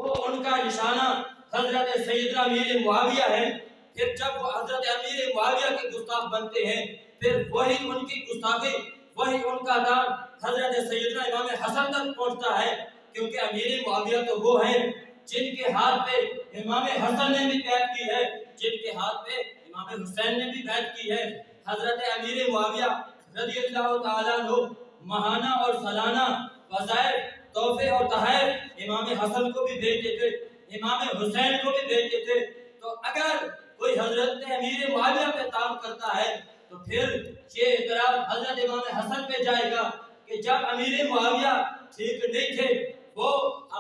وہ ان کا نشانہ حضرت سیدنا امیر معاویہ ہے۔ پھر جب وہ حضرت امیر معاویہ کے گستاخ بنتے ہیں، پھر وہی ان کی گستاخی، وہی ان کا دان حضرت سیدنا امام حسن تک پہنچتا ہے، کیونکہ امیر معاویہ تو وہ ہیں جن کے ہاتھ پہ امام حسن نے بھی بیعت کی ہے، جن کے ہاتھ پہ امام حسین نے بھی بیعت کی ہے۔ حضرت امیر معاویہ رضی اللہ تعالیٰ عنہ ماہانہ اور سالانہ وظائف، تحفے اور تحائف امام حسن کو بھی بھیجتے تھے، امام حسین کو بھی بھیجتے تھے۔ تو اگر کوئی حضرت امیر معاویہ پہ تام کرتا ہے تو پھر یہ اعتراض حضرت امام حسن پہ جائے گا کہ جب امیر معاویہ ٹھیک نہیں تھے، وہ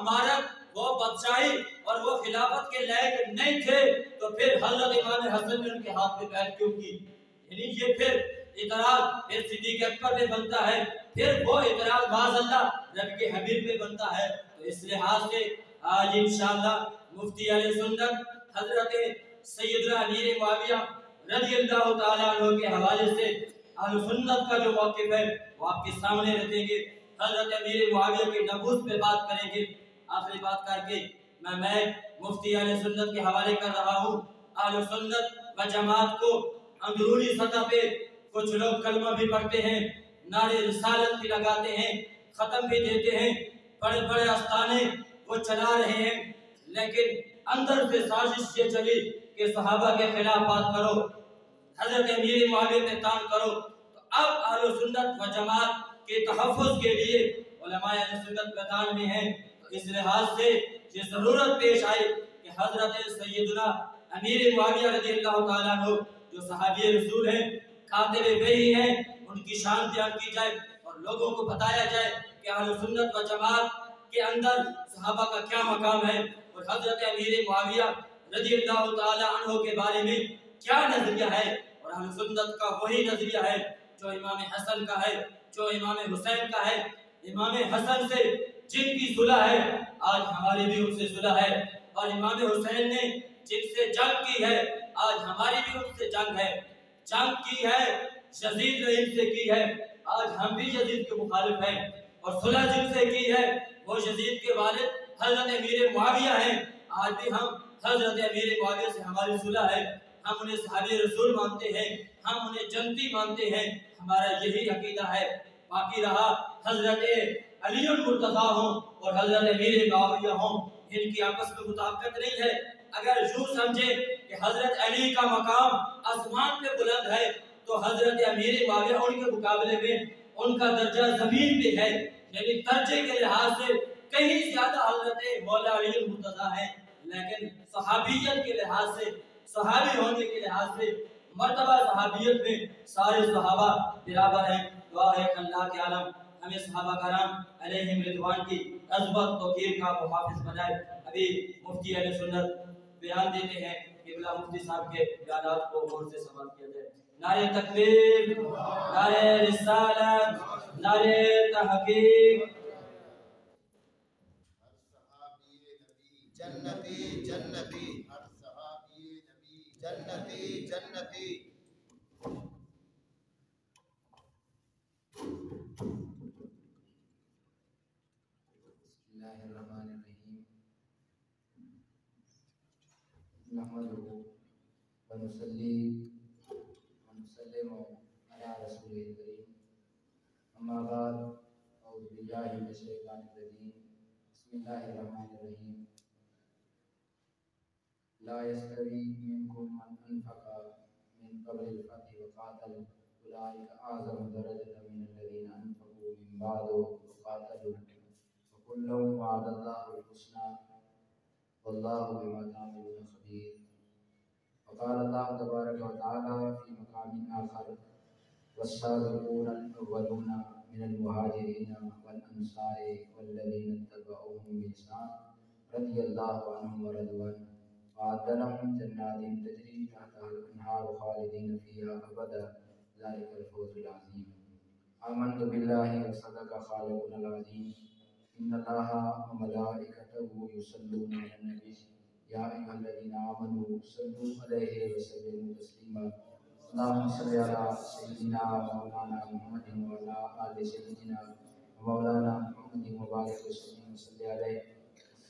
امارت، وہ بادشاہی اور وہ خلافت کے لائق نہیں تھے، تو پھر حضرت امام حسن نے ان کے ہاتھ پہ بیعت کیوں کی؟ یعنی یہ پھر اعتراض پھر صدیق اکبر پہ بنتا ہے، پھر وہ اعتراض معاذ اللہ نبی کے حبیب پہ بنتا ہے۔ تو اس لحاظ سے آج انشاءاللہ مفتی اہل سنت حضرت سیدنا امیر معاویہ رضی اللہ تعالیٰ عنہ کے حوالے سے اہل سنت کا جو موقف ہے وہ آپ کے سامنے رکھیں گے۔ حضرت امیر معاویہ کے نبوت پہ بات کریں گے۔ آخری بات کر کے میں مفتی اہل سنت کے حوالے کر رہا ہوں۔ اہل سنت و جماعت کو اندرونی سطح پہ کچھ لوگ کلمہ بھی پڑھتے ہیں، نعرے رسالت بھی لگاتے ہیں، ختم بھی دیتے ہیں، بڑے بڑے آستانے وہ چلا رہے ہیں، لیکن اندر سے سازش یہ چلی کہ صحابہ کے خلاف بات کرو، حضرت امیر معاویہ پہ تان کرو۔ تو اب اہل سنت و جماعت کے تحفظ کے لیے علماء اہل سنت میدان میں ہیں۔ تو اس لحاظ سے یہ ضرورت پیش آئی کہ حضرت سیدنا امیر معاویہ رضی اللہ تعالیٰ عنہ جو صحابی رسول ہیں، کاتب وحی ہیں، ان کی شان بیان کی جائے اور لوگوں کو بتایا جائے کہ اہل سنت و جماعت کے اندر صحابہ کا کیا مقام ہے اور حضرت امیر معاویہ رضی اللہ تعالیٰ عنہ کے بارے میں کیا نظریہ ہے، اور اہل سنت کا وہی نظریہ ہے جو امام حسن کا ہے، جو امام حسین کا ہے۔ امام حسن سے جن کی صلح ہے آج ہماری بھی ان سے صلح ہے، اور امام حسین نے جن سے جنگ کی ہے آج ہماری بھی ان سے جنگ ہے۔ جنگ کی ہے یزید رحیم سے کی ہے، آج ہم بھی یزید کے مخالف ہیں، اور صلح جن سے کی ہے وہ یزید کے والد حضرت امیر معاویہ ہیں، آج بھی ہم حضرت امیر معاویہ سے ہماری صلح ہے۔ ہم انہیں صحابی رسول مانتے ہیں، ہم انہیں جنتی مانتے ہیں، ہمارا یہی عقیدہ ہے۔ باقی رہا حضرت علی المرتضیٰ ہوں اور حضرت امیر معاویہ ہوں، ان کی آپس میں مطابقت نہیں ہے۔ اگر یوں سمجھے کہ حضرت علی کا مقام آسمان پہ بلند ہے تو حضرت امیر معاویہ ان کے مقابلے میں ان کا درجہ زمین پہ ہے، یعنی درجے کے لحاظ سے کہیں زیادہ حضرت مولا علی المرتضیٰ ہیں، لیکن صحابیت کے لحاظ سے، صحابی ہونے کے لحاظ سے، مرتبہ صحابیت میں سارے صحابہ برابر ہیں۔ دعا ہے کہ اللہ کے عالم ہمیں صحابہ کرام علیہم رضوان کی عظمت توقیر کا محافظ بنائے۔ ابھی مفتی اہل سنت بیان دیتے ہیں، قبلہ مفتی صاحب کے بیانات کو غور سے سماعت کیا جائے۔ نعرہ تکبیر، نعرہ رسالت، نعرہ تحقیق۔ جنتی جنتی، ہر صحابی نبی جنتی جنتی۔ بسم اللہ الرحمن الرحیم، نحمدہ ونصلی ونسلم علی رسول کریم، اما بعد، اعوذ باللہ من الشیطان الرجیم، بسم اللہ الرحمن الرحیم۔ لا يستوي منكم من أنفق من قبل الفتح وقاتل أولئك أعظم درجة من الذين أنفقوا من بعد وقاتلوا وكلا وعد الله الحسنى والله بما تعملون خبير۔ وقال الله تبارك وتعالى في مقام آخر والسابقون الأولون من المهاجرين والأنصار والذين اتبعوهم بإحسان رضي الله عنهم ورضوا عنه وأعد لهم جنات تجري تحتها الأنهار خالدين فيها أبدا ذلك الفوز العظيم۔ آمنت بالله وصدق خالقنا العظيم، إن الله وملائكته يصلون على النبي يا أيها الذين آمنوا صلوا عليه وسلموا تسليما۔ اللهم صل على سيدنا ومولانا محمد وعلى آل سيدنا ومولانا محمد وبارك وسلم عليه۔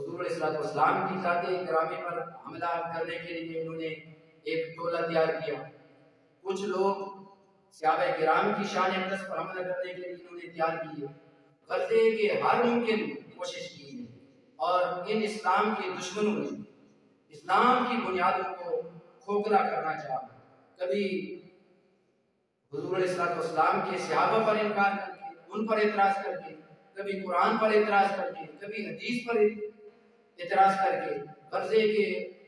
حضور علیہ السلام کی ذات گرامی پر حملہ کرنے کے لیے انہوں نے ایک ٹولہ تیار کیا. کچھ لوگ صحابہ کرام کی شان اقدس پر حملہ کرنے کے لیے انہوں نے تیار کیے. غزے کے ہر ممکن کوشش کی ہے اور ان اسلام کے دشمنوں نے اسلام کی بنیادوں کو کھوکھلا کرنا چاہا. کبھی حضور علیہ السلام کے صحابہ پر انکار کر کے، ان پر اعتراض کر کے، کبھی قرآن پر اعتراض کر کے، کبھی حدیث پر اعتراض کر کے. غزے کے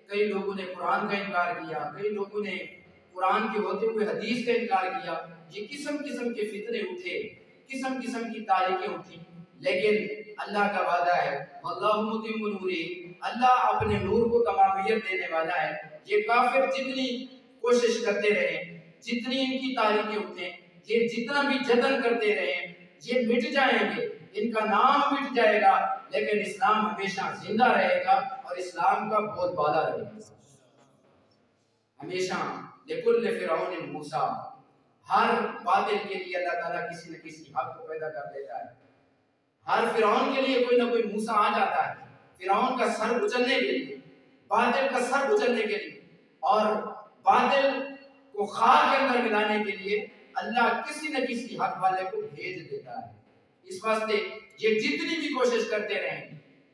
کئی لوگوں نے قرآن کا انکار کیا، کئی لوگوں نے قرآن کے ہوتے ہوئے حدیث کا انکار کیا. یہ قسم قسم کے فتنے اٹھے، قسم قسم کی تاریخیں اٹھی. لیکن اللہ کا وعدہ ہے واللہ متم نورہ، اللہ اپنے نور کو تمامیت دینے والا ہے. یہ کافر جتنی کوشش کرتے رہے، جتنی ان کی تاریخیں اٹھیں، یہ جتنا بھی جتن کرتے رہے، یہ مٹ جائیں گے، ان کا نام مٹ جائے گا، لیکن اسلام ہمیشہ زندہ رہے گا اور اسلام کا بول بالا رہے گا ہمیشہ. لکل فرعون موسیٰ، ہر باطل کے لیے اللہ تعالیٰ کسی نہ کسی حق کو پیدا کر دیتا ہے. ہر فرعون کے لیے کوئی نہ کوئی موسیٰ آ جاتا ہے، فرعون کا سر کچلنے کے لیے، باطل کا سر کچلنے کے لیے، اور باطل کو خاک کے اندر ملانے کے لیے اللہ کسی نہ کسی حق والے کو بھیج دیتا ہے. اس واسطے یہ جتنی بھی کوشش کرتے رہیں،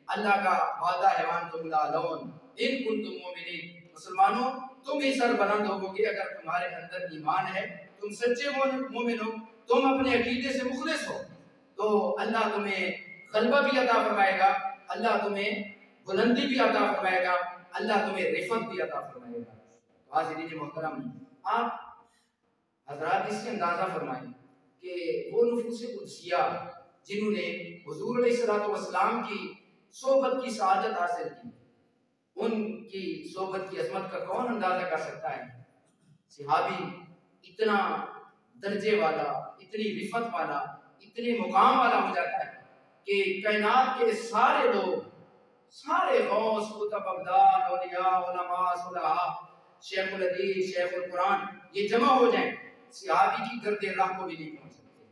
اللہ کا وعدہ ہے وَأَنْتُمْ لَعْلَوْنَ إِن كُنتُم مُؤْمِنِينَ. مسلمانوں تم ہی سر بلند ہو گے اگر تمہارے اندر ایمان ہے، تم سچے مومن ہو، تم اپنے عقیدے سے مخلص ہو، تو اللہ تمہیں غلبہ بھی عطا فرمائے گا، اللہ تمہیں بلندی بھی عطا فرمائے گا، اللہ تمہیں رفعت بھی عطا فرمائے گا. حاضرین محترم، آپ حضرات اس سے اندازہ فرمائیں کہ وہ نفوس قدسیہ جنہوں نے حضور علیہ السلام کی صحبت کی سعادت حاصل کی، ان کی صحبت کی عظمت کا کون اندازہ کر سکتا ہے. صحابی اتنا درجے والا، اتنی رفعت والا، اتنے مقام والا ہو جاتا ہے کہ کائنات کے سارے لوگ، سارے غوث، قطب، ابدال، اولیاء، علماء، صلحاء، شیخ الحدیث، شیخ القرآن، یہ جمع ہو جائیں، صحابی کی گرد راہ کو بھی نہیں پہنچ سکتے.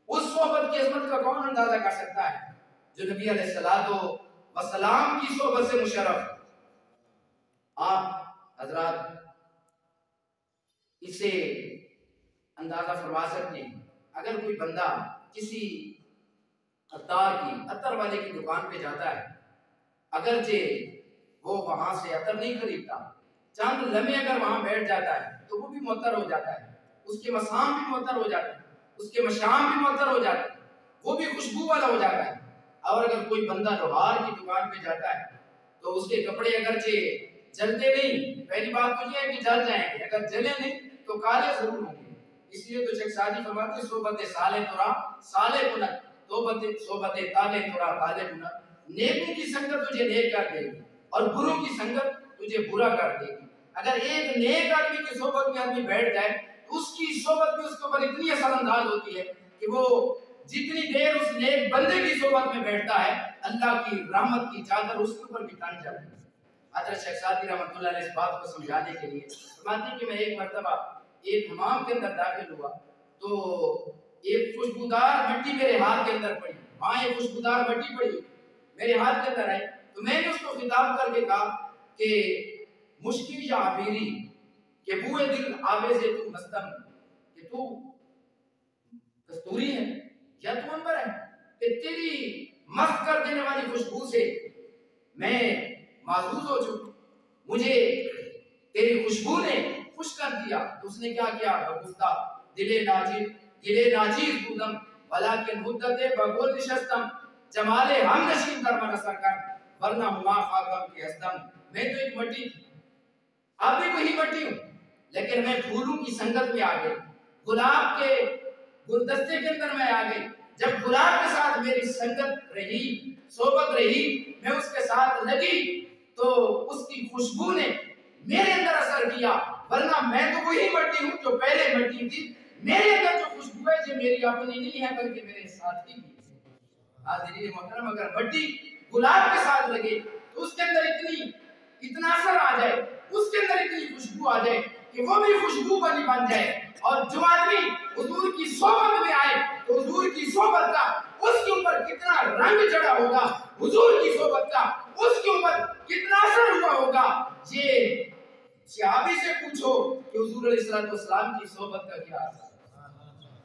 اس صحبت کی عظمت کا کون اندازہ کر سکتا ہے جو نبی علیہ السلام کی صحبت سے مشرف. آپ حضرات اسے اندازہ فرما سکتے ہیں. اگر کوئی بندہ کسی عطار کی، عطر والے کی دکان پہ جاتا ہے، اگرچہ وہ وہاں سے عطر نہیں خریدتا، چند لمحے اگر وہاں بیٹھ جاتا ہے تو وہ بھی معطر ہو جاتا ہے، اس کے مسام بھی معطر ہو جاتا ہے، اس کے مشام بھی معطر ہو جاتا ہے، وہ بھی خوشبو والا ہو جاتا ہے. اور اگر کوئی بندہ لوہار کی دکان پہ جاتا ہے تو اس کے کپڑے اگرچہ جلتے نہیں، پہلی بات تو یہ ہے کہ جل جائیں گے، اگر جلے نہیں تو کالے ضرور ہوں گے. اس لیے تو شیخ سعدی فرماتے ہیں صحبت صالح ترا صالح کنت، صحبت تالے ترا تالے کنت. نیکوں کی سنگت تجھے نیک کر دے گی اور بروں کی سنگت تجھے برا کر دے گی. اگر ایک نیک آدمی کی صحبت میں آدمی بیٹھ جائے تو اس کی صحبت میں اس کے اوپر اتنی اثر انداز ہوتی ہے کہ وہ جتنی دیر اس نیک بندے کی صحبت میں بیٹھتا ہے، اللہ کی رحمت کی چادر اس کے اوپر بھی تن جاتی ہے. حضرت شیخ سعدی رحمۃ اللہ علیہ اس بات کو سمجھانے کے لیے فرماتے ہیں کہ میں ایک مرتبہ ایک حمام کے اندر داخل ہوا تو ایک خوشبودار مٹی میرے ہاتھ کے اندر پڑی، وہاں ایک خوشبودار مٹی پڑی میرے ہاتھ کے اندر آئی تو میں نے اس کو خطاب کر کے کہا کہ مشکی یا عبیری کہ بوئے دل آوے سے تو مستم، کہ تو کستوری ہے یا تو انبر ہے، کہ تیری مست کر دینے والی خوشبو سے میں محظوظ ہو چکا، مجھے تیری خوشبو نے خوش کر دیا. تو اس نے کیا کیا؟ گفتہ دل ناچیز بودم ولیکن مدت بگل نشستم جمال ہم نشین در من اثر کر ورنہ ہما خاکم کی ہستم. میں تو ایک مٹی تھی، اب بھی وہی مٹی ہوں، لیکن میں پھولوں کی سنگت میں آ گئی، گلاب کے گلدستے کے اندر میں آ گئی. جب گلاب کے ساتھ میری سنگت رہی، صحبت رہی، میں اس کے ساتھ لگی تو اس کی خوشبو نے میرے اندر اثر کیا، ورنہ میں تو وہی مٹی ہوں جو پہلے مٹی تھی. میرے اندر جو خوشبو ہے جو میری اپنی نہیں ہے بلکہ میرے ساتھی کی. حاضرین محترم، اگر مٹی گلاب کے ساتھ لگے تو اس کے اندر اتنا اثر آ جائے، اس کے اندر اتنی خوشبو آ جائے کہ وہ بھی خوشبو بن جائے. اور جو آدمی حضور کی صحبت میں آئے تو حضور کی صحبت کا اس کے اوپر کتنا رنگ چڑھا ہوگا، حضور کی صحبت کا اس کے اوپر کتنا اثر ہوا ہوگا۔ یہ صحابی سے پوچھو کہ حضور علیہ السلام کی صحبت کا کیا اثر۔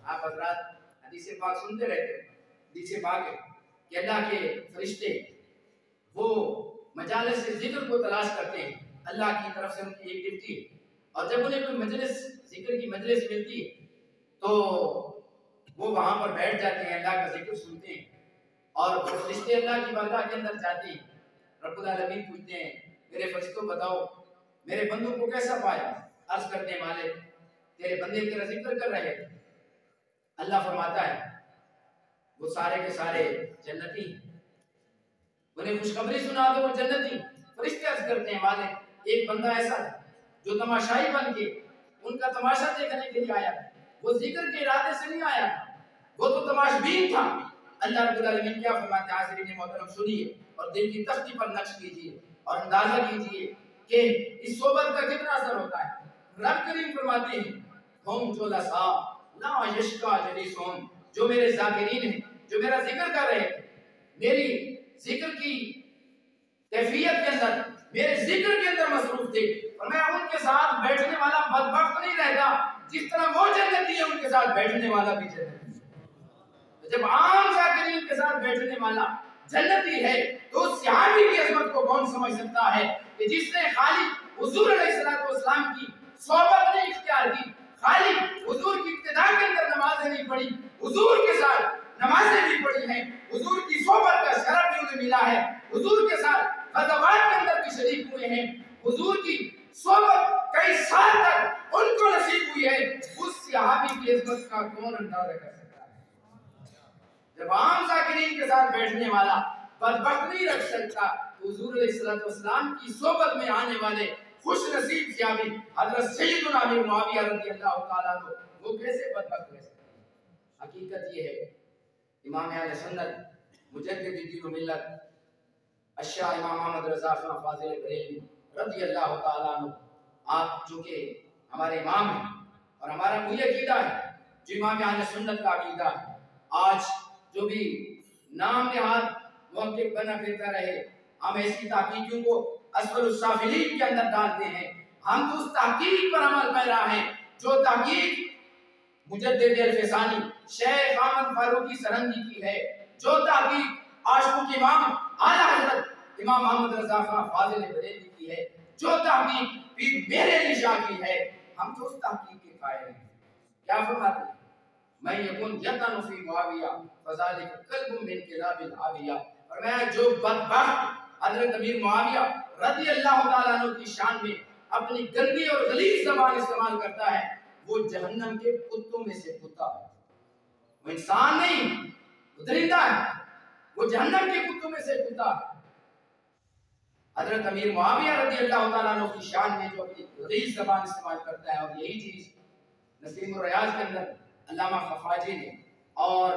آپ حضرات حدیث پاک سنتے رہتے ہیں، حدیث پاک ہے کہ اللہ کے فرشتے وہ مجالس سے ذکر کو تلاش کرتے ہیں، اللہ کی طرف سے ان کی ایک ڈیوٹی ہے، اور جب انہیں کوئی مجلس ذکر کی مجلس ملتی ہے تو وہ وہاں پر بیٹھ جاتے ہیں، اللہ کا ذکر سنتے ہیں، اور فرشتے اللہ کی بارگاہ کے اندر جاتے ہیں۔ رب العالمین پوچھتے ہیں میرے فرشتوں بتاؤ میرے بندوں کو کیسا پایا؟ عرض کرتے ہیں مالک تیرے بندے تیرا ذکر کر رہے تھے۔ اللہ فرماتا ہے وہ سارے کے سارے جنتی، انہیں خوشخبری سنا دو وہ جنتی۔ فرشتے عرض کرتے ہیں مالک ایک بندہ ایسا تھا جو تماشائی بن کے ان کا تماشا دیکھنے کے لیے آیا، وہ ذکر کے ارادے سے نہیں آیا، وہ تو تماشبین تھا۔ اللہ رب العالمین کیا فرماتے ہیں؟ حاضرین محترم سنیے اور دل کی تختی پر نقش کیجیے اور اندازہ کیجیے کہ اس صحبت کا کتنا اثر ہوتا ہے۔ رب کریم فرماتے ہیں ہم جلسا لا یشکا جلیسون، جو میرے ذاکرین ہیں، جو میرا ذکر کر رہے ہیں، میری ذکر کی کیفیت کے اندر، میرے ذکر کے اندر مصروف تھے، اور میں ان کے ساتھ بیٹھنے والا بدبخت نہیں رہتا جس طرح وہ جنتی ہے ان کے ساتھ بیٹھنے والا بھی جنتی ہے۔ جب عام ذاکرین کے ساتھ بیٹھنے والا جنتی ہے تو اس صحابی کی عظمت کو کون سمجھ سکتا ہے کہ جس نے خالی حضور علیہ السلام کی صحبت نہیں اختیار کی، خالی حضور کی ابتدا کے اندر نمازیں نہیں پڑھی، حضور کے ساتھ نمازیں بھی پڑھی ہیں، حضور کی صحبت کا شرف بھی انہیں ملا ہے، حضور کے ساتھ غزوات کے اندر بھی شریک ہوئے ہیں، حضور کی صحبت کئی سال تک ان کو نصیب ہوئی ہے، اس صحابی کی عظمت کا کون اندازہ کر سکتا ہے؟ جب عام ذاکرین کے ساتھ بیٹھنے والا بدبخت نہیں رکھ سکتا، حضور علیہ السلام کی صحبت میں آنے والے خوش نصیب صحابی حضرت سیدنا امیر معاویہ رضی اللہ تعالیٰ عنہ وہ کیسے بدبخت رہ سکتے ہیں؟ حقیقت یہ ہے امام اہل سنت مجدد دین و ملت اشیاء امام محمد رضا خان فاضل بریلوی رضی اللہ تعالیٰ عنہ، آپ جو کہ ہمارے امام ہیں اور ہمارا وہی عقیدہ ہے جو امام اہل سنت کا عقیدہ ہے۔ آج جو بھی نام نہاد محقق بنا پھرتا رہے، ہم ایسی تحقیقوں کو اسفل السافلین کے اندر ڈالتے ہیں، ہم تو اس تحقیق پر عمل پیرا ہیں جو تحقیق مجدد الفسانی شیخ احمد فاروقی سرہندی کی ہے، جو تحقیق عاشقوں کے امام اعلیٰ حضرت امام محمد رضا خان فاضل بریلوی کی ہے، جو تحقیق پیر میرے علی شاہ کی ہے، ہم تو اس تحقیق کے قائل ہیں۔ کیا فرماتے ہیں؟ میں یکن یتن فی معاویہ فذالک قلب من کلاب العاویہ، اور میں جو بدبخت حضرت امیر معاویہ رضی اللہ تعالیٰ عنہ کی شان میں اپنی گندی اور غلیظ زبان استعمال کرتا ہے، وہ جہنم کے کتوں میں سے کتا ہے، وہ انسان نہیں، وہ درندہ ہے، وہ جہنم کے کتوں میں سے کتا ہے۔ حضرت امیر معاویہ رضی اللہ تعالیٰ عنہ کی شان میں جو اپنی غلیظ زبان استعمال کرتا ہے، اور یہی چیز نسیم الریاض کے اندر علامہ خفاجی نے اور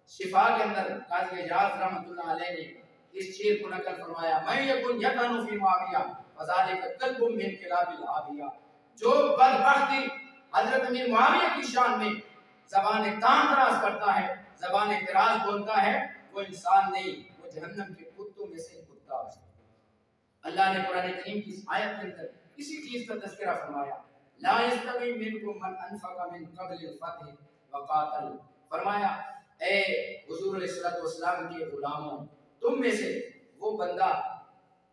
شفا کے اندر قاضی اعجاز رحمۃ اللہ علیہ نے اس شعر کو نقل فرمایا، میں یکن یقن فی معاویہ فذالک قلب من کلاب العاویہ، جو بدبختی حضرت امیر معاویہ کی شان میں زبان تان تراز کرتا ہے، زبان اعتراض بولتا ہے، وہ انسان نہیں، وہ جہنم کے کتوں میں سے کتا ہے۔ اللہ نے قرآن کریم کی اس آیت کے اندر اسی چیز کا تذکرہ فرمایا، لا یستوی منکم من انفق من قبل الفتح وقاتل، فرمایا اے حضور علیہ السلام کے غلاموں، تم میں سے وہ بندہ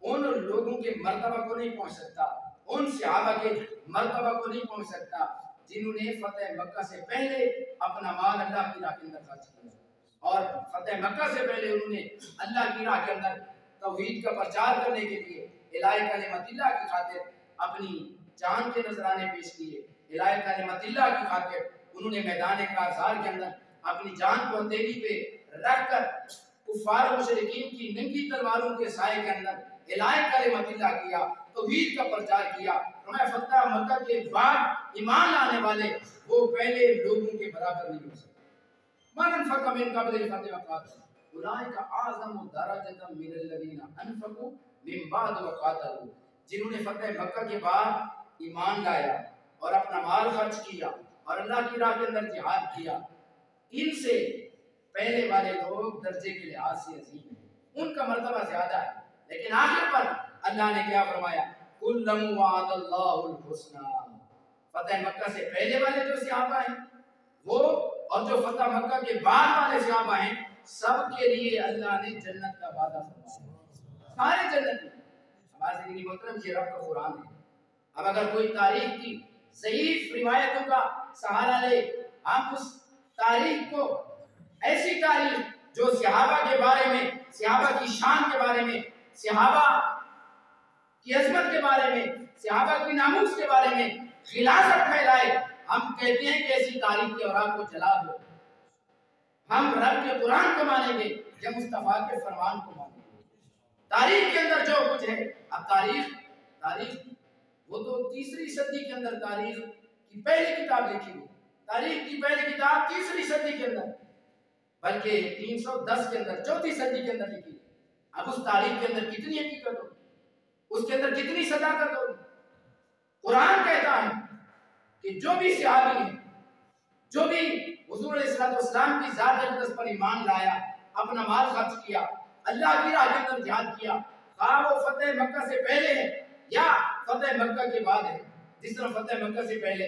ان لوگوں کے مرتبہ کو نہیں پہنچ سکتا، ان صحابہ کے مرتبہ کو نہیں پہنچ سکتا جنہوں نے فتح مکہ سے پہلے اپنا مال اللہ کی راہ کے اندر خرچ کیا، اور فتح مکہ سے پہلے انہوں نے اللہ کی راہ کے اندر توحید کا پرچار کرنے کے لیے الہ کلمت اللہ کی خاطر اپنی جان کے نذرانے پیش کیے، الہ کلمت اللہ کی خاطر انہوں نے میدان کارزار کے اندر اپنی جان کو ہتھیلی پہ رکھ کر کفار و مشرکین کی ننگی تلواروں کے سائے کے اندر الہ کلمت اللہ کیا، توحید کا پرچار کیا۔ فرمایا فتح مکہ کے بعد ایمان لانے والے وہ پہلے لوگوں کے برابر نہیں ہو سکتے۔ من انفق من قبل الفتح وقاتل اولئک اعظم درجۃ من الذین انفقوا من بعد وقاتلوا، جنہوں نے فتح مکہ کے بعد ایمان لایا اور اپنا مال خرچ کیا اور اللہ کی راہ کے اندر جہاد کیا، ان سے پہلے والے لوگ درجے کے لحاظ سے عظیم ہیں، ان کا مرتبہ زیادہ ہے، لیکن آخر پر اللہ نے کیا فرمایا؟ کُلًّا وعد اللہ الحسنى۔ فتح مکہ سے پہلے والے جو صحابہ ہیں وہ، اور جو فتح مکہ کے بعد والے صحابہ ہیں، سب کے لیے اللہ نے جنت کا وعدہ فرمایا، سارے جنت میں۔ ہمارے زندگی محترم یہ رب کا قرآن ہے۔ اب اگر کوئی تاریخ کی ضعیف روایتوں کا سہارا لے، ہم اس تاریخ کو، ایسی تاریخ جو صحابہ کے بارے میں، صحابہ کی شان کے بارے میں، صحابہ کی عظمت کے بارے میں، صحابہ کی ناموس کے بارے میں غلاظت پھیلائے، ہم کہتے ہیں کہ ایسی تاریخ کے اوراق کو جلا دو۔ ہم رب کے قرآن کو مانیں گے یا مصطفیٰ کے فرمان کو مانیں گے؟ تاریخ کے اندر جو کچھ ہے، اب تاریخ وہ تو تیسری صدی کے اندر تاریخ کی پہلی کتاب لکھی ہوئی، تاریخ کی پہلی کتاب تیسری صدی کے اندر، بلکہ 310 کے اندر، چوتھی صدی کے اندر لکھی۔ اب اس تاریخ کے اندر کتنی حقیقت ہو، اس کے اندر کتنی صداقت ہو۔ قرآن کہتا ہے کہ جو بھی صحابی ہے، جو بھی حضور علیہ السلام کی ذات اقدس پر ایمان لایا، اپنا مال خرچ کیا، اللہ کی راہ کے اندر جہاد کیا، خواہ وہ فتح مکہ سے پہلے ہے یا فتح مکہ کے بعد ہے۔ جس طرح فتح مکہ سے پہلے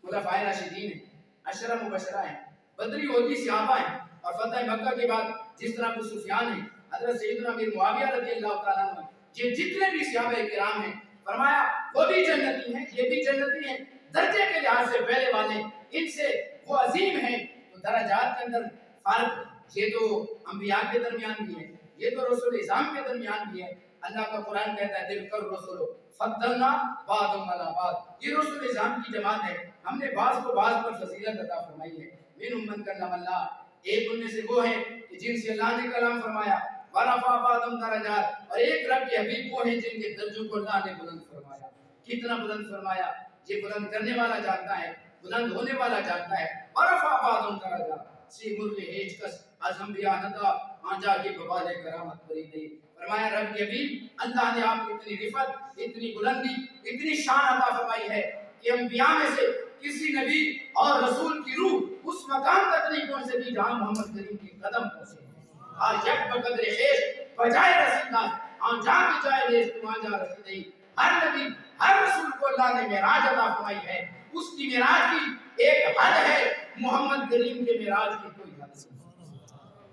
خلفائے راشدین ہیں، عشرہ مبشرہ ہیں، بدری عہدی صحابہ ہیں، اور فتح مکہ کے بعد جس طرح ابو سفیان ہیں، حضرت سیدنا امیر معاویہ رضی اللہ تعالیٰ عنہ، یہ جتنے بھی صحابہ کرام ہیں، فرمایا وہ بھی جنتی ہیں، یہ بھی جنتی ہیں۔ درجے کے لحاظ سے پہلے والے ان سے وہ عظیم ہیں، تو درجات کے اندر فرق، یہ تو انبیاء کے درمیان بھی ہے، یہ تو رسول اعظام کے درمیان بھی ہے۔ اللہ کا قرآن کہتا ہے تلک الرسل فضلنا بعضهم علی بعض، یہ رسول اعظام کی جماعت ہے، ہم نے بعض کو بعض پر فضیلت عطا فرمائی ہے۔ منہم من کلم اللہ، ایک ان میں سے وہ ہیں کہ جن سے اللہ نے کلام فرمایا، ورفع بعضهم درجات، اور ایک رب کے حبیب وہ ہیں جن کے درجوں کو اللہ نے بلند فرمایا۔ کتنا بلند فرمایا، یہ بلند کرنے والا جانتا ہے، بلند ہونے والا جانتا ہے۔ ورفع بعضهم درجات، سی ملک ہیچ کس از انبیاء نتا آنجا کی ببال کرامت پری دی۔ فرمایا رب کے حبیب اللہ نے آپ کو اتنی رفت، اتنی بلندی، اتنی شان عطا فرمائی ہے کہ انبیاء میں سے کسی نبی اور رسول کی روح اس مقام تک نہیں پہنچ سکی جہاں محمد کریم کی قدم پہنچے۔ آج یک بقدر خیش بجائے رسیدہ آنجا کی جائے لیس تم آنجا رسیدہی۔ ہر نبی، ہر رسول کو اللہ نے معراج عطا فرمائی ہے، اس کی معراج کی ایک حد ہے، محمد کریم کے معراج کی کوئی حد نہیں۔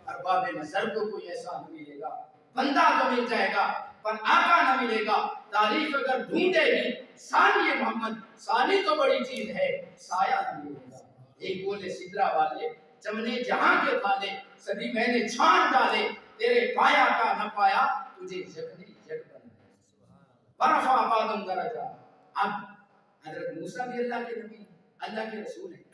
ارباب نظر کو کوئی ایسا نہیں ملے گا، بندہ تو مل جائے گا پر آقا نہ ملے گا۔ تاریخ اگر ڈھونڈے گی ثانی محمد، ثانی تو بڑی چیز ہے، سایہ نہ ملے گا۔ ایک بولے سدرا والے چمنے جہاں کے تھالے، سبھی میں نے چھان ڈالے، تیرے پایا کا نہ پایا تجھے یکنے یک بن برفع بعضهم درجات۔ اب حضرت موسیٰ بھی اللہ کے نبی، اللہ کے رسول ہیں۔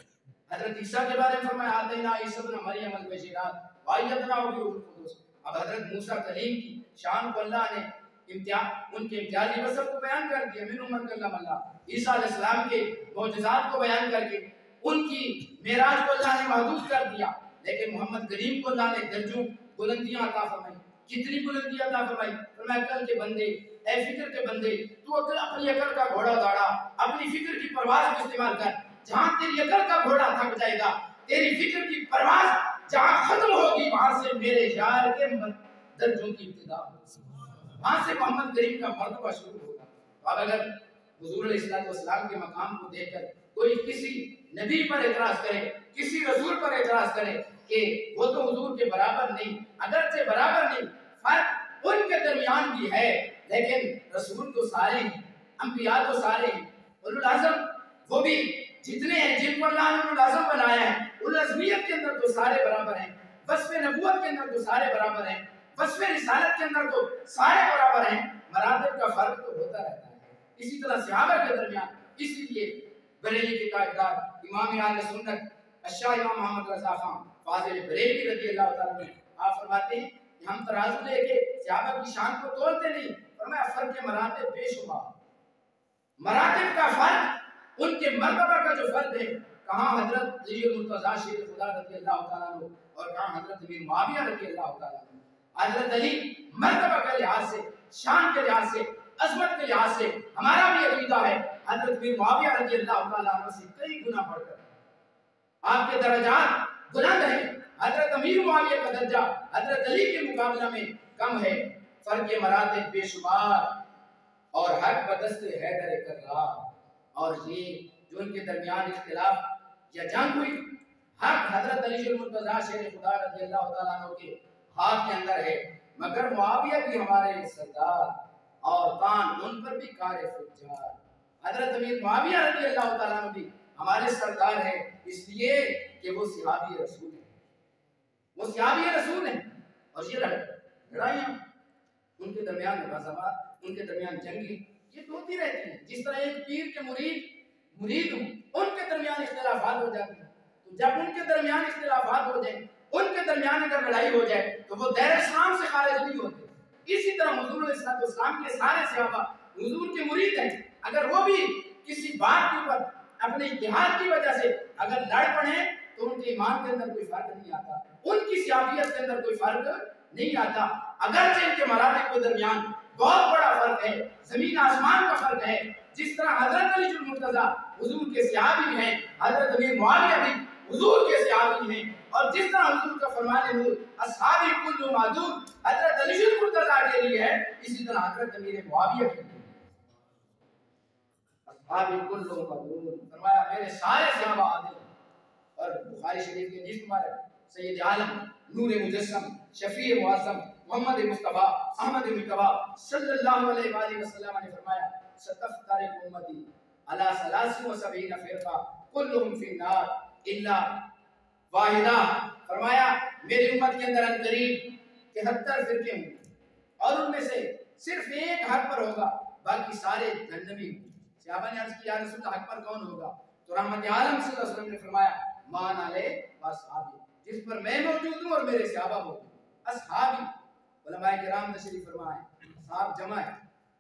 حضرت عیسیٰ کے بارے میں فرمایا آتینا عیسیٰ ابن مریم البشیرات وایدناہ بروح القدس۔ اب حضرت موسیٰ کلیم کی شان کو اللہ نے ان کے امتیازی وصف کو بیان کر دیا، منہم من کلم اللہ، عیسیٰ علیہ السلام کے معجزات کو بیان کر کے ان کی معراج کو اللہ نے محدود کر دیا، لیکن محمد کریم کو اللہ نے درجوں بلندیاں عطا فرمائی۔ کتنی بلندیاں عطا فرمائی؟ فرمایا عقل کے بندے، اے فکر کے بندے، تو اپنی عقل کا گھوڑا دوڑا، اپنی فکر کی پرواز کو استعمال کر۔ جہاں تیری عقل کا گھوڑا تھک جائے گا، تیری فکر کی پرواز جہاں ختم ہوگی، وہاں سے میرے یار کے درجوں کی ابتدا ہوگی، وہاں سے محمد کریم کا مرتبہ شروع ہوگا۔ اب اگر حضور علیہ السلام کے مقام کو دیکھ کر کوئی کسی نبی پر اعتراض کرے، کسی رسول پر اعتراض کرے کہ وہ تو حضور کے برابر نہیں، اگرچہ برابر نہیں، فرق ان کے درمیان بھی ہے، لیکن رسول تو سارے ہیں، انبیاء تو سارے ہیں، اولو العزم وہ بھی جتنے ہیں جن کو اللہ نے اولو العزم بنایا ہے، اولو العزمیت کے اندر تو سارے برابر ہیں، وصف نبوت کے اندر تو سارے برابر ہیں، وصف رسالت کے اندر تو سارے برابر ہیں، مراتب کا فرق تو ہوتا رہتا ہے۔ اسی طرح صحابہ کے درمیان، اسی لیے بریلی کے قائددار امام اہل سنت الشاہ امام محمد رضا خان فاضل بریلی رضی اللہ تعالیٰ عنہ آپ فرماتے ہیں کہ ہم ترازو لے کے صحابہ کی شان کو تولتے نہیں، فرمایا فرق مراتب بے شمار، مراتب کا فرق، ان کے مرتبہ کا جو فرق ہے، کہاں حضرت علی المرتضیٰ شیر خدا رضی اللہ تعالیٰ عنہ اور کہاں حضرت امیر معاویہ رضی اللہ تعالیٰ عنہ۔ حضرت علی مرتبہ کے لحاظ سے، شان کے لحاظ سے، عظمت کے لحاظ سے ہمارا بھی عقیدہ ہے حضرت امیر معاویہ رضی اللہ تعالیٰ عنہ سے کئی گنا بڑھ کر آپ کے درجات بلند ہیں۔ حضرت امیر معاویہ کا درجہ حضرت علی کے مقابلہ میں کم ہے، فرق مراتب بے شمار، اور حق بدست حیدر کرار، اور یہ جو ان کے درمیان اختلاف یا جنگ ہوئی، حق حضرت علی المرتضیٰ شیر خدا رضی اللہ تعالیٰ عنہ کے ہاتھ کے اندر ہے، مگر معاویہ بھی ہمارے سردار اور کان ان پر بھی کار فجار۔ حضرت امیر معاویہ رضی اللہ تعالیٰ عنہ بھی ہمارے سردار ہیں، اس لیے کہ وہ صحابی رسول ہیں، وہ صحابی رسول ہیں، اور یہ لڑائیاں ان کے درمیان مباحثات، ان کے درمیان جنگیں یہ ہوتی رہتی ہیں، جس طرح ایک پیر کے مرید ہوں، ان کے درمیان اختلافات ہو جاتے ہیں، تو جب ان کے درمیان اختلافات ہو جائیں، ان کے درمیان اگر لڑائی ہو جائے تو وہ دائرہ اسلام سے خارج نہیں ہوتے۔ اسی طرح حضور علیہ السلام کے سارے صحابہ حضور کے مرید ہیں، اگر وہ بھی کسی بات کے اوپر اپنے اتحاد کی وجہ سے اگر لڑ پڑیں تو ان کے ایمان کے اندر کوئی فرق نہیں آتا، ان کی صحابیت کے اندر کوئی فرق نہیں آتا، اگرچہ ان کے مراتب کے درمیان بہت بڑا فرق ہے، زمین آسمان کا فرق ہے۔ جس طرح حضرت علی المرتضیٰ حضور کے صحابی ہیں، حضرت امیر معاویہ بھی حضور کے صحابی ہیں، اور جس طرح حضور کا فرمان نور اصحابی کل معدود حضرت علی المرتضیٰ کے لیے ہے، اسی طرح حضرت امیر معاویہ کے لیے اصحابی کل معدود، فرمایا میرے سارے صحابہ عادل۔ اور بخاری شریف کے حدیث مبارک سید عالم نور مجسم شفیع معظم محمد مصطفیٰ احمد مجتبیٰ صلی اللہ علیہ وآلہ وسلم نے فرمایا ستفترق امتی علی 73 فرقہ کلہم فی النار الا واحدہ، فرمایا میری امت کے اندر عنقریب 73 فرقے ہوں گے اور ان میں سے صرف ایک حق پر ہوگا، باقی سارے جہنمی ہوں۔ صحابہ نے عرض کیا یا رسول اللہ حق پر کون ہوگا؟ تو رحمت عالم صلی اللہ علیہ وسلم نے فرمایا مان علیہ واصحابی، جس پر میں موجود ہوں اور میرے صحابہ موجود ہیں۔ اصحابی علماء کرام تشریف فرمائے، اصحاب جمع ہے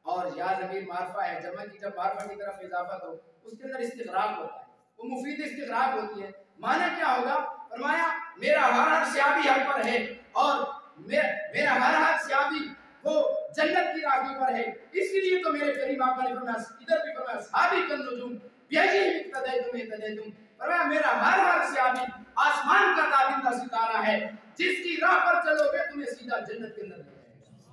اور یا ضمیر معرفہ ہے، جمع کی جب معرفہ کی طرف اضافت ہو اس کے اندر استغراق ہوتا ہے، وہ مفید استغراق ہوتی ہے۔ معنی کیا ہوگا؟ فرمایا میرا ہر صحابی حق پر ہے اور میرا ہر صحابی وہ جنت کی راہی پر ہے، اس لیے تو میرے کریم آقا نے فرمایا ادھر بھی فرمایا صحابی کن نجوم بیجی اقتدیتم اقتدیتم، فرمایا میرا ہر صحابی آسمان کا تابندہ ستارہ ہے، جس کی راہ پر چلو گے تمہیں سیدھا جنت کے اندر لے جائے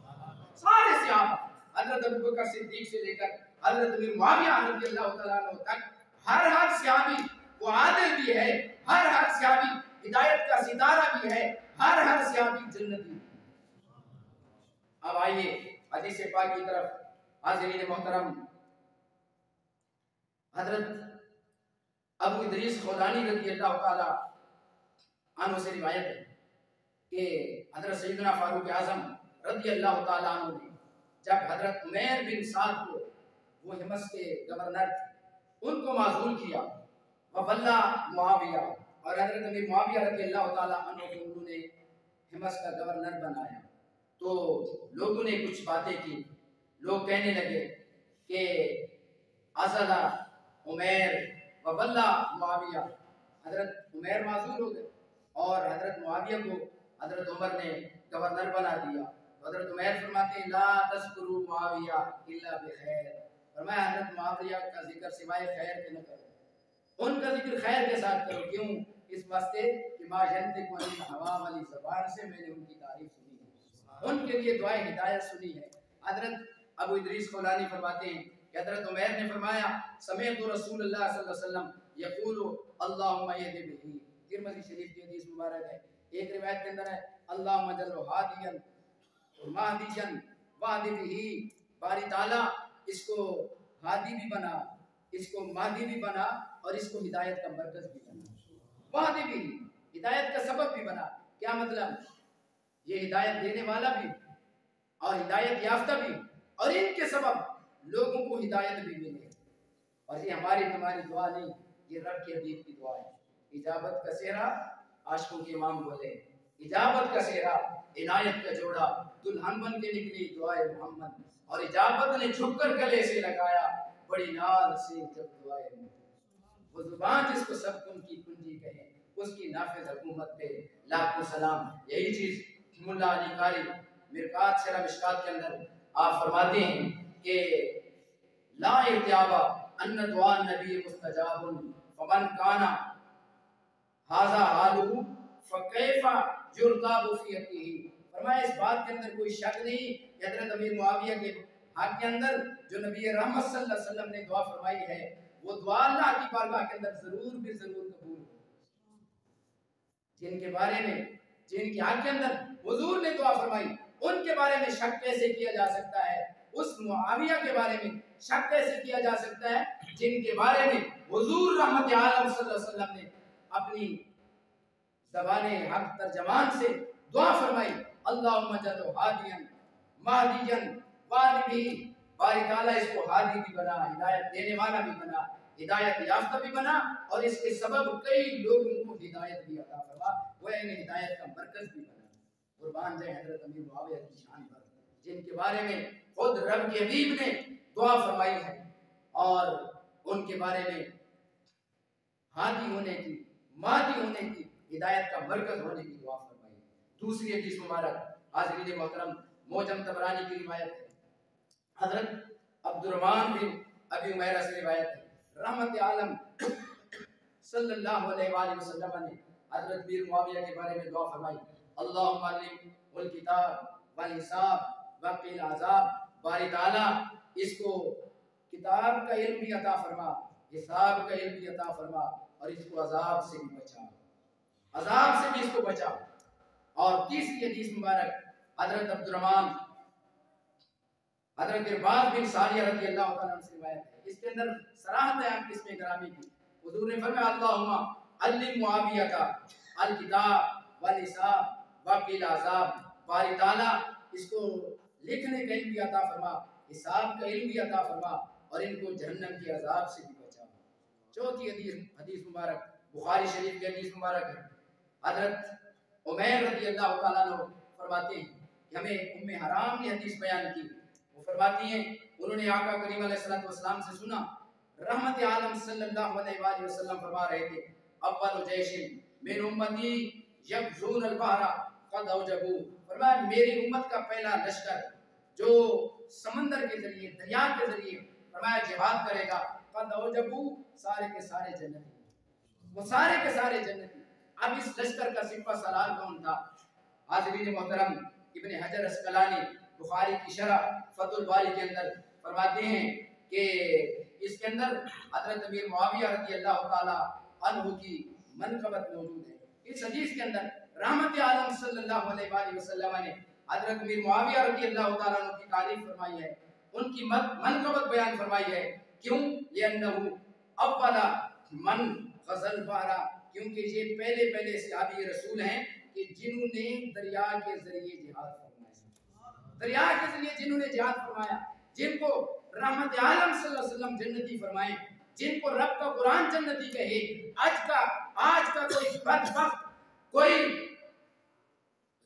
گا۔ سارے صحابہ حضرت ابوبکر صدیق سے لے کر حضرت امیر معاویہ رضی اللہ تعالیٰ عنہ تک ہر صحابی وہ عادل بھی ہے، ہر صحابی ہدایت کا ستارہ بھی ہے، ہر صحابی جنتی۔ اب آئیے حدیث پاک کی طرف۔ حاضرین محترم، حضرت ابو ادریس خولانی رضی اللہ تعالیٰ عنہ سے روایت ہے کہ حضرت سیدنا فاروق اعظم رضی اللہ تعالیٰ عنہ نے جب حضرت عمیر بن سعد کو وہ حمص کے گورنر ان کو معزول کیا، وَوَلَّا معاویہ، اور حضرت امیر معاویہ رضی اللہ تعالیٰ عنہ کو انہوں نے حمص کا گورنر بنایا، تو لوگوں نے کچھ باتیں کی، لوگ کہنے لگے کہ عزل عمیر وَوَلَّا معاویہ، حضرت عمیر معزول ہو گئے اور حضرت معاویہ کو حضرت عمر نے گورنر بنا دیا۔ حضرت عمیر فرماتے ہیں لا تذکروا معاویہ الا بخیر، فرمایا حضرت معاویہ کا ذکر سوائے خیر کے نہ کرو، ان کا ذکر خیر کے ساتھ کرو، کیوں؟ اس واسطے کہ ما ینطق عن الہویٰ والی زبان سے میں نے ان کی تعریف سنی ہے، ان کے لیے دعائے ہدایت سنی ہے۔ حضرت ابو ادریس خولانی فرماتے ہیں کہ حضرت عمیر نے فرمایا سمعت رسول اللہ صلی اللہ علیہ وسلم یقول اللہم یہد بہ، ترمذی شریف کی حدیث مبارک ہے۔ ایک روایت کے اندر ہے اللہم اجعلہ ہادیا مہدیا واہد بہ، باری تعالیٰ اس کو ہادی بھی بنا، اس کو مہدی بھی بنا اور اس کو ہدایت کا مرکز بھی بنا، واہد بہ، ہدایت کا سبب بھی بنا۔ کیا مطلب؟ یہ ہدایت دینے والا بھی اور ہدایت یافتہ بھی، اور ان کے سبب لوگوں کو ہدایت بھی ملے۔ اور یہ ہماری تمہاری دعا نہیں، یہ رب کے حبیب کی دعا ہے۔ اجابت کا سہرا عاشقوں کے امام بولے، اجابت کا سہرا عنایت کا جوڑا، دلہن بن کے نکلی دعائے محمد، اور اجابت نے جھک کر گلے سے لگایا بڑی ناز سے جب دعائے محمد۔ وہ زبان جس کو سب کن کی کنجی کہے، اس کی نافذ حکومت پہ لاکھوں سلام۔ یہی چیز ملا علی قاری مرقات شرح مشکات کے اندر آپ فرماتے ہیں کہ لا ارتیاب ان دعا النبی مستجاب فمن کانا ھذا حالہ فکیف یرتاب فی حقہ، فرمایا اس بات کے اندر کوئی شک نہیں کہ حضرت امیر معاویہ کے حق کے اندر جو نبی رحمت صلی اللہ علیہ وسلم نے دعا فرمائی ہے وہ دعا اللہ کی بارگاہ کے اندر ضرور بھی ضرور قبول ہو۔ جن کے بارے میں جن کے حق کے اندر حضور نے دعا فرمائی ان کے بارے میں شک کیسے کیا جا سکتا ہے؟ اس معاویہ کے بارے میں شک کیسے کیا جا سکتا ہے جن کے بارے میں حضور رحمت عالم صلی اللہ علیہ وسلم نے اپنی زبان حق ترجمان سے دعا فرمائی، اللہم جدو ہادین مہدیجن والی بھی، باری تعالیٰ اس کو ہادی بھی بنا، ہدایت دینے والا بھی بنا، ہدایت یافتہ بھی بنا، اور اس کے سبب کئی لوگوں کو ہدایت بھی عطا فرما، وہ انہیں ہدایت کا مرکز بھی بنا۔ قربان جائے حضرت امیر معاویہ کی شان پر جن کے بارے میں خود رب کے حبیب نے دعا فرمائی ہے اور ان کے بارے میں ہادی ہونے کی، مہدی ہونے کی، ہدایت کا مرکز ہونے کی دعا فرمائی۔ دوسری حدیث مبارک حاضرین محترم معجم طبرانی کی روایت ہے، حضرت عبد الرحمن بن ابی عمیرہ سے روایت ہے، رحمت عالم صلی اللہ علیہ وآلہ وسلم نے حضرت امیر معاویہ کے بارے میں دعا فرمائی، اللہم علم والکتاب والحساب وقی العذاب، باری تعالیٰ اس کو کتاب کا علم بھی عطا فرما، حساب کا علم بھی عطا فرما، اور اس کو عذاب سے بھی بچا، عذاب سے بھی اس کو بچا۔ اور تیسری حدیث مبارک حضرت عبد الرحمن حضرت عرباض بن ساریہ رضی اللہ تعالیٰ عنہ سے روایت ہے، اس کے اندر صراحت ہے آپ اس میں گرامی کی، حضور نے فرمایا اللہم علم معاویہ کا الکتاب والحساب وقی العذاب، باری تعالیٰ اس کو لکھنے کا علم بھی عطا فرما، حساب کا علم بھی عطا فرما، اور ان کو جہنم کے عذاب سے بھی بچا۔ چوتھی حدیث مبارک بخاری شریف کی حدیث مبارک ہے، حضرت عمیر رضی اللہ تعالیٰ عنہ فرماتے ہیں کہ ہمیں ام حرام نے حدیث بیان کی، وہ فرماتی ہیں انہوں نے آقا کریم علیہ السلام سے سنا، رحمت عالم صلی اللہ علیہ وآلہ وسلم فرما رہے تھے اول جیش من امتی یغزون البحر قد اوجبوا، فرمایا میری امت کا پہلا لشکر جو سمندر کے ذریعے دریا کے ذریعے فرمایا جہاد کرے گا، قد اوجبوا سارے کے سارے جنتی، وہ سارے کے سارے جنتی۔ اب اس لشکر کا سپہ سالار کون تھا؟ حاضرین محترم ابن حجر اسقلانی بخاری کی شرح فتح الباری کے اندر فرماتے ہیں کہ اس کے اندر حضرت امیر معاویہ رضی اللہ تعالی عنہ کی منقبت موجود ہے۔ اس حدیث کے اندر رحمت عالم صلی اللہ علیہ وآلہ وسلم نے حضرت امیر معاویہ رضی اللہ تعالی عنہ کی تعریف فرمائی ہے، ان کی منقبت بیان فرمائی ہے۔ کیوں؟ لِأَنَّهُ اول من غزل بارہ، کیونکہ یہ پہلے صحابی رسول ہیں کہ جنہوں نے دریا کے ذریعے جہاد فرمایا، دریا کے ذریعے جنہوں نے جہاد فرمایا، جن کو رحمت عالم صلی اللہ علیہ وسلم جنتی فرمائیں، جن کو رب کا قرآن جنتی کہے۔ آج کا کوئی بدبخت، کوئی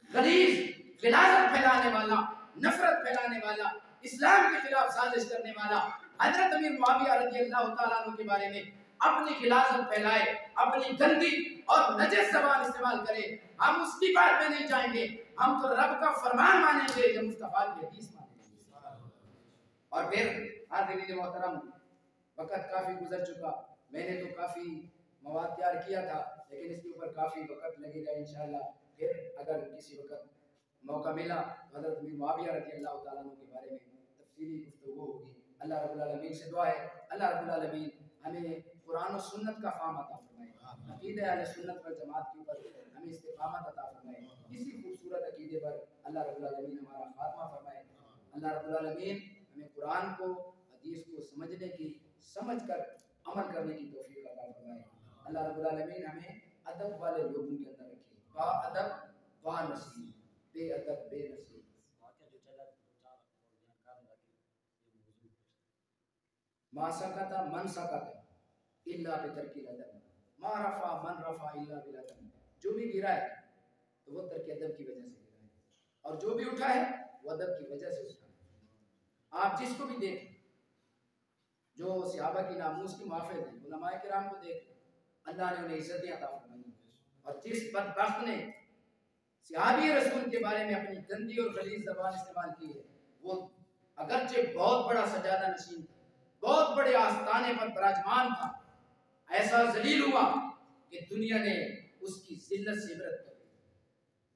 غلیظ غلاظت پھیلانے والا، نفرت پھیلانے والا، اسلام کے خلاف سازش کرنے والا حضرت امیر معاویہ رضی اللہ تعالیٰ عنہ کے بارے میں اپنی غلاظت پھیلائے، اپنی گندی اور نجس زبان استعمال کرے، ہم اس کی بات میں نہیں جائیں گے، ہم تو رب کا فرمان مانیں گے، جو مصطفیٰ کی حدیث مانیں گے۔ اور پھر حاضرین محترم وقت کافی گزر چکا، میں نے تو کافی مواد تیار کیا تھا لیکن اس کے اوپر کافی وقت لگے گا انشاءاللہ، پھر اگر کسی وقت موقع ملا تو حضرت امیر معاویہ رضی اللہ تعالیٰ عنہ کے بارے میں تفصیلی گفتگو ہوگی۔ اللہ رب العالمین سے دعا ہے اللہ رب العالمین ہمیں قرآن و سنت کا فہم عطا فرمائے، عقیدہ اہل سنت والجماعت کے اوپر ہمیں استقامت عطا فرمائے، اسی خوبصورت عقیدے پر اللہ رب العالمین ہمارا خاتمہ فرمائے۔ اللہ رب العالمین ہمیں قرآن کو حدیث کو سمجھنے کی، سمجھ کر عمل کرنے کی توفیق عطا فرمائے۔ اللہ رب العالمین ہمیں ادب والے لوگوں کے اندر رکھے، با ادب با نصیب، بے ادب بے نصیب۔ ما سکت من سکت الا بترک الادب، ما رفع من رفع الا بالادب، جو بھی گرا ہے تو وہ ترک ادب کی وجہ سے گرا ہے، اور جو بھی اٹھا ہے وہ ادب کی وجہ سے اٹھا ہے۔ آپ جس کو بھی دیکھیں جو صحابہ کی ناموس کی محافظ ہیں، علماء کرام کو دیکھیں، اللہ نے انہیں عزتیں عطا فرمائی، اور جس بدبخت نے صحابی رسول کے بارے میں اپنی گندی اور غلیظ زبان استعمال کی ہے، وہ اگرچہ بہت بڑا سجادہ نشین تھا، بہت بڑے آستانے پر براجمان تھا، ایسا ذلیل ہوا کہ دنیا نے اس کی ذلت سے عبرت کر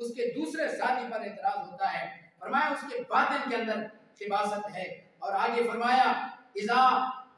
اس کے دوسرے ساتھی پر اعتراض ہوتا ہے، فرمایا اس کے باطن کے اندر خباثت ہے۔ اور آگے فرمایا اذا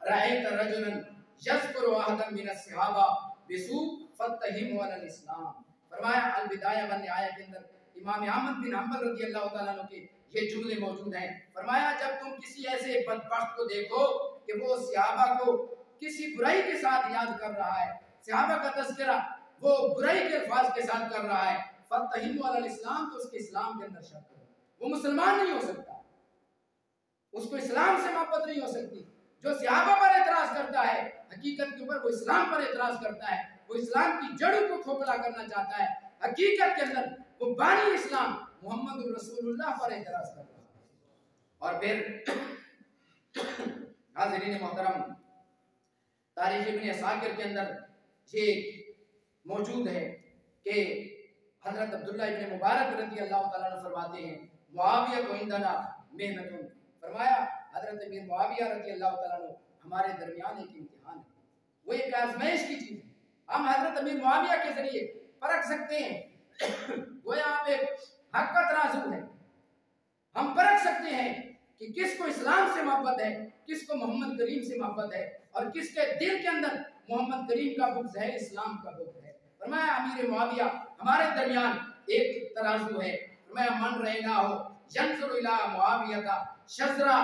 رأيت رجلا يذكر واحدا من الصحابہ بسوء فاتهمه على الاسلام۔ فرمایا البدایہ والنہایہ کے اندر امام احمد بن حنبل رضی اللہ تعالیٰ عنہ کے یہ جملے موجود ہیں۔ فرمایا جب تم کسی ایسے بدبخت کو دیکھو کہ وہ صحابہ کو کسی برائی کے ساتھ یاد کر رہا ہے، صحابہ کا تذکرہ وہ برائی کے الفاظ کے ساتھ کر رہا ہے، فاتهمه على الاسلام، تو اس کے اسلام کے اندر شک کرو، وہ مسلمان نہیں ہو سکتا، اس کو اسلام سے محبت نہیں ہو سکتی۔ جو صحابہ پر اعتراض کرتا ہے حقیقت کے اوپر وہ اسلام پر اعتراض کرتا ہے، وہ اسلام کی جڑوں کو کھوکھلا کرنا چاہتا ہے، حقیقت کے اندر وہ بانی اسلام محمد رسول اللہ پر اعتراض کرتا ہے۔ اور پھر حاضرین محترم، تاریخ ابن عساکر کے اندر یہ موجود ہے کہ حضرت عبداللہ ابن مبارک رضی اللہ تعالیٰ عنہ فرماتے ہیں معاویہ کو عندنا محنتون، فرمایا حضرت امیر معاویہ رضی اللہ تعالیٰ عنہ ہمارے درمیان ایک امتحان ہے، وہ ایک آزمائش کی چیز ہے، ہم حضرت امیر معاویہ کے ذریعے پرکھ سکتے ہیں، گویا آپ ایک حق کا ترازو ہے، ہم پرکھ سکتے ہیں کہ کس کو اسلام سے محبت ہے، کس کو محمد کریم سے محبت ہے، اور کس کے دل کے اندر محمد کریم کا بغض ہے، اسلام کا بغض ہے۔ فرمایا امیر معاویہ ہمارے درمیان ایک ترازو ہے، فرمایا من رہنا ہو ینظر الی معاویہ شذرا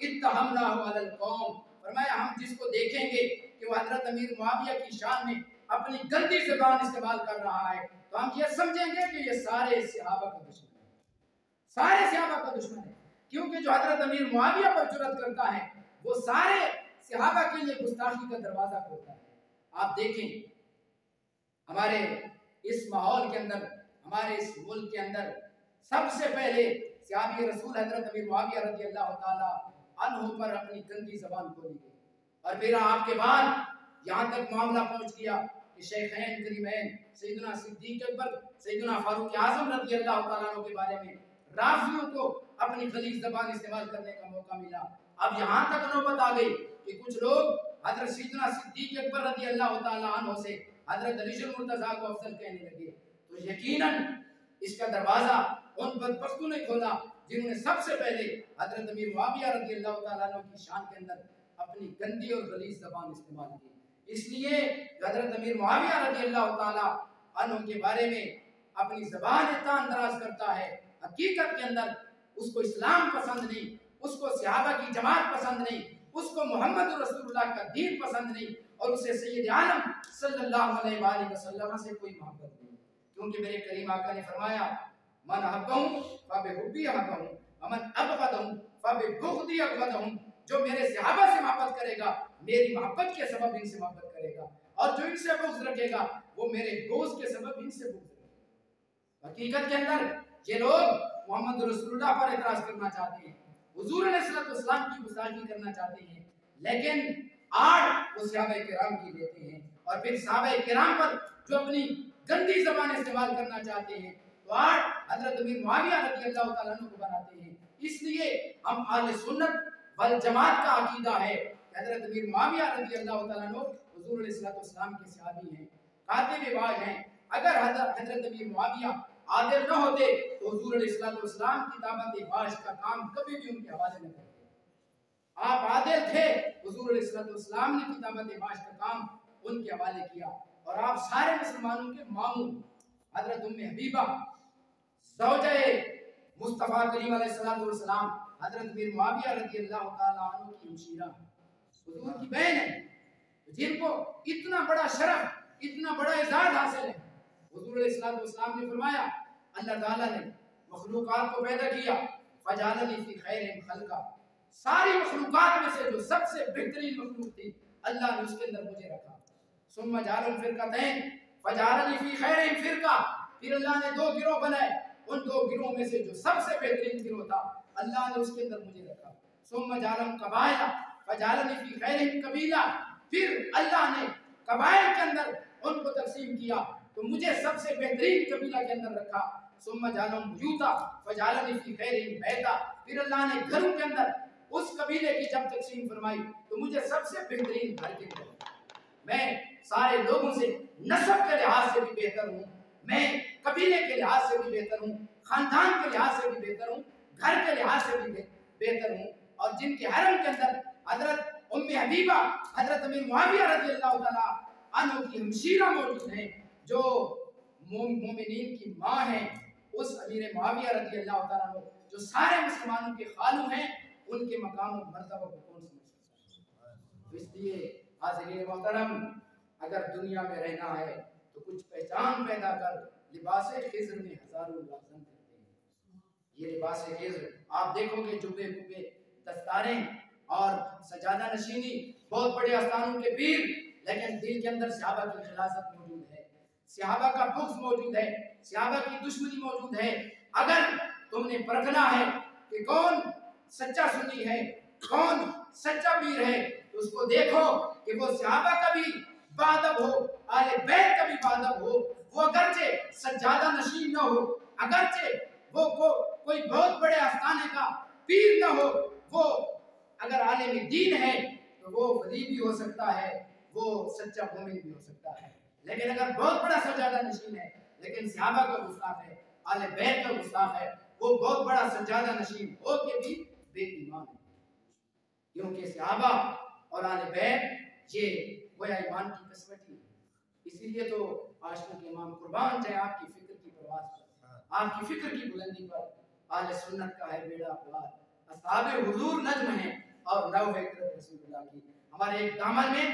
اتہمناہ علی القوم، فرمایا ہم جس کو دیکھیں گے کہ وہ حضرت امیر معاویہ کی شان میں اپنی گندی زبان استعمال کر رہا ہے تو ہم یہ سمجھیں گے کہ یہ سارے صحابہ کا دشمن ہے، سارے صحابہ کا دشمن ہے، کیونکہ جو حضرت امیر معاویہ پر جرأت کرتا ہے وہ سارے صحابہ کے لیے گستاخی کا دروازہ کھولتا ہے۔ آپ دیکھیں ہمارے اس ماحول کے اندر، ہمارے اس ملک کے اندر سب سے پہلے صحابی رسول حضرت امیر معاویہ رضی اللہ تعالی عنہ پر اپنی گندی زبان کھولی گئی، اور پھر آپ کے بعد یہاں تک معاملہ پہنچ گیا کہ شیخین کریمین سیدنا صدیق اکبر، سیدنا فاروق اعظم رضی اللہ تعالیٰ عنہ کے بارے میں رافضیوں کو اپنی غلیظ زبان استعمال کرنے کا موقع ملا۔ اب یہاں تک نوبت آ گئی کہ کچھ لوگ حضرت سیدنا صدیق اکبر رضی اللہ تعالیٰ عنہ سے حضرت علی المرتضیٰ کو افضل کہنے لگے، تو یقیناً اس کا دروازہ ان بدبختوں نے کھولا جنہوں نے سب سے پہلے حضرت امیر معاویہ رضی اللہ تعالیٰ عنہ کی شان کے اندر اپنی گندی اور غلیظ زبان استعمال کی۔ اس لیے حضرت امیر معاویہ رضی اللہ تعالیٰ عنہ کے بارے میں اپنی زبان تان دراز کرتا ہے، حقیقت کے اندر اس کو اسلام پسند نہیں، اس کو صحابہ کی جماعت پسند نہیں، اس کو محمد رسول اللہ کا دین پسند نہیں، اور اسے سید عالم صلی اللہ علیہ وآلہ وسلم سے کوئی محبت نہیں، کیونکہ میرے کریم آقا نے فرمایا من احبہم فبحبی احبہم ومن ابغضہم فببغضی ابغضہم، جو میرے صحابہ سے محبت کرے گا میری محبت کے سبب ان سے محبت کرے گا، اور جو ان سے بغض رکھے گا وہ میرے بغض کے سبب ان سے بغض رکھے گا۔ حقیقت کے اندر یہ لوگ محمد رسول اللہ پر اعتراض کرنا چاہتے ہیں، حضور علیہ السلام کی گستاخی کرنا چاہتے ہیں، لیکن آڑ وہ صحابہ کرام کی لیتے ہیں، اور پھر صحابہ کرام پر جو اپنی گندی زبان استعمال کرنا چاہتے ہیں تو آڑ حضرت امیر معاویہ رضی اللہ تعالیٰ عنہ کو بناتے ہیں۔ اس لیے ہم اہل سنت والجماعت کا عقیدہ ہے کہ حضرت امیر معاویہ رضی اللہ تعالیٰ عنہ حضور علیہ السلام کے صحابی ہیں، کاتب وحی ہیں۔ اگر حضرت امیر معاویہ عادل نہ ہوتے تو حضور علیہ السلام کتابت وحی کا کام کبھی بھی ان کے حوالے نہ کرتے۔ آپ عادل تھے، حضور علیہ السلام نے کتابت وحی کا کام ان کے حوالے کیا، اور آپ سارے مسلمانوں کے ماموں حضرت ام حبیبہ زوجہ مصطفیٰ کریم علیہ السلام حضرت امیر معاویہ رضی اللہ تعالیٰ عنہ کی ہمشیرہ حضور کی بہن ہے، جن کو اتنا بڑا شرف، اتنا بڑا اعزاز حاصل ہے۔ حضور علیہ السلام نے فرمایا اللہ تعالیٰ نے مخلوقات کو پیدا کیا فجعلنی فی خیرہم خلقا، ساری مخلوقات میں سے جو سب سے بہترین مخلوق تھی اللہ نے اس کے اندر مجھے رکھا، ثم جعلہم فرقتین فجعلنی فی خیرہم فرقہ، پھر اللہ نے دو گروہ بنائے، ان دو گروہ میں سے جو سب سے بہترین گروہ تھا اللہ نے اس کے اندر مجھے رکھا، ثم جعلہم قبائل فجعلنی فی خیرہم قبیلہ، پھر اللہ نے قبائل کے اندر ان کو تقسیم کیا تو مجھے سب سے بہترین قبیلہ کے اندر رکھا، ثم جعلہم بیوتا فجعلنی فی خیرہم بیتا، پھر اللہ نے گھروں کے اندر اس قبیلے کی جب تقسیم فرمائی تو مجھے سب سے بہترین گھر کے اندر، میں سارے لوگوں سے نسب کے لحاظ سے بھی بہتر ہوں، میں قبیلے کے لحاظ سے بھی بہتر ہوں، خاندان کے لحاظ سے بھی بہتر ہوں، گھر کے لحاظ سے بھی بہتر ہوں، اور جن کے حرم کے اندر حضرت ام حبیبہ حضرت امیر معاویہ رضی اللہ تعالیٰ عنہ کی ہمشیرہ موجود ہیں، جو مومنین کی ماں ہیں، اس امیر معاویہ رضی اللہ تعالیٰ عنہ جو سارے مسلمانوں کے خالو ہیں، ان کے مقام و مرتبہ کو کون سمجھ سکتا ہے؟ اس لیے حاضرین محترم، اگر دنیا میں رہنا ہے تو کچھ پہچان پیدا کر، لباس خضر میں ہزاروں لازم کرتے ہیں۔ یہ لباس خضر آپ دیکھو گے، جبے کبے، دستاریں اور سجادہ نشینی، بہت بڑے آستانوں کے پیر، لیکن دل کے اندر صحابہ کی خلاصت موجود ہے، صحابہ کا بغض موجود ہے، صحابہ کی دشمنی موجود ہے۔ اگر تم نے پرکھنا ہے کہ کون سچا سنی ہے، کون سچا پیر ہے، تو اس کو دیکھو کہ وہ صحابہ کا بھی بادب ہو، آل بیت کا بھی بادب ہو، وہ اگرچہ سجادہ نشین نہ ہو، اگرچہ وہ کوئی بہت بڑے آستانے کا پیر نہ ہو، وہ اگر عالم دین ہے تو وہ ولی بھی ہو سکتا ہے، وہ سچا مومن بھی ہو سکتا ہے۔ لیکن اگر بہت بڑا سجادہ نشین ہے لیکن صحابہ کا گستاخ ہے، آل بیت کا گستاخ ہے، وہ بہت بڑا سجادہ نشین ہو کے بھی بے ایمان ہے، کیونکہ صحابہ اور آل بیت یہ گویا ایمان کی کسوٹی ہے۔ اسی لیے تو عاشقوں کے امام قربان جائے آپ کی فکر کی پرواز پر، آپ کی فکر کی بلندی پر، اہل سنت کا ہے بیڑا پار، اصحاب حضور نجم ہیں اور نو ہے رسول اللہ کی۔ ہمارے ایک دامن میں،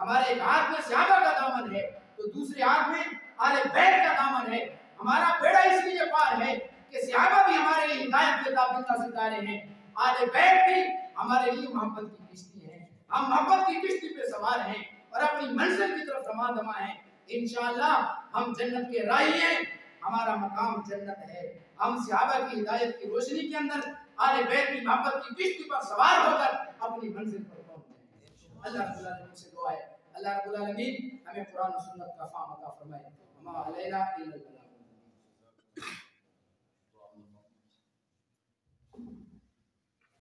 ہمارے ایک ہاتھ میں صحابہ کا دامن ہے تو دوسرے ہاتھ میں آل بیت کا دامن ہے۔ ہمارا بیڑا اس لیے پار ہے کہ صحابہ بھی ہمارے لیے ہدایت کے تابندہ ستارے ہیں، آل بیت بھی ہمارے لیے محبت کی کشتی ہیں، ہم محبت کی کشتی پہ سوار ہیں اور اپنی منزل کی طرف دما دما ہیں۔ انشاءاللہ ہم جنت کے راہی ہیں، ہمارا مقام جنت ہے، ہم صحابہ کی ہدایت کی روشنی کے اندر آل بیت کی محبت کی کشتی پر سوار ہو کر اپنی منزل پر پہنچ جائیں۔ اللہ رب العالمین سے دعا ہے اللہ رب العالمین ہمیں قرآن و سنت کا فہم عطا فرمائے۔ وما علینا الا البلاغ۔